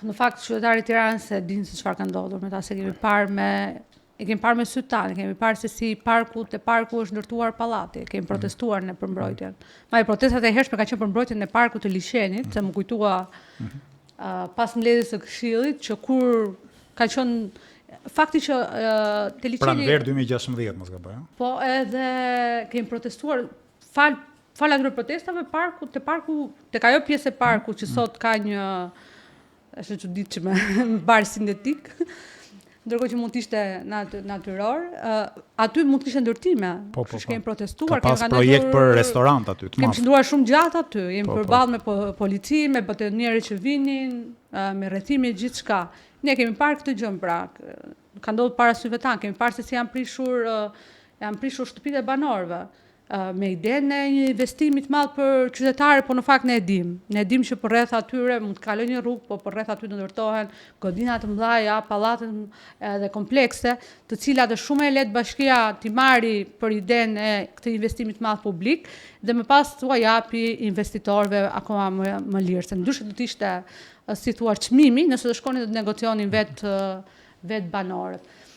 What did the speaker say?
Në fakt, qytetarët e Tiranës e dinë se çfarë ka ndodhur me ta, se kemi parë me sytë tanë, kemi parë se si te parku është ndërtuar pallati, kemi protestuar në për mbrojtjen. Madje protestat e hershme ka qenë për mbrojtjen e parkut të Liçenit, se më kujtua pas mbledhjes së Këshillit që kur ka qenë fakti që te Liçeni Pranver 2016 mos gaboj. Po edhe kemi protestuar fal atyre protestave parku tek ajo pjesë e parkut që sot ka një është e çuditshme bar sintetik, ndërkohë që mund të ishte natyror, aty mund të kishte ndërtime. Kemi protestuar, kemi kanë projekt për restorant aty të madh. Kemi qëndruar shumë gjatë aty, jemi përballë me polici, me batonierë që vinin, me rrethime gjithçka. Ne kemi parë këtë gjë pra, ka ndodhur para syve tanë, kemi parë se si janë prishur shtëpitë e banorëve. Me idenë e një investimi të madh për qytetarë, po në fakt ne e dim. Ne e dim që përreth atyre mund të kalojë një rrugë, po përreth aty do ndërtohen godina të mëdha, pallate edhe komplekse, të cilat është shumë e lehtë bashkia t'i marrë për idenë e këtë investimi të madh publik dhe më pas t'ua japi investitorëve akoma më lirë, se ndryshe do të ishte si thua çmimi, nëse do shkonin të negocionin vetë banorët.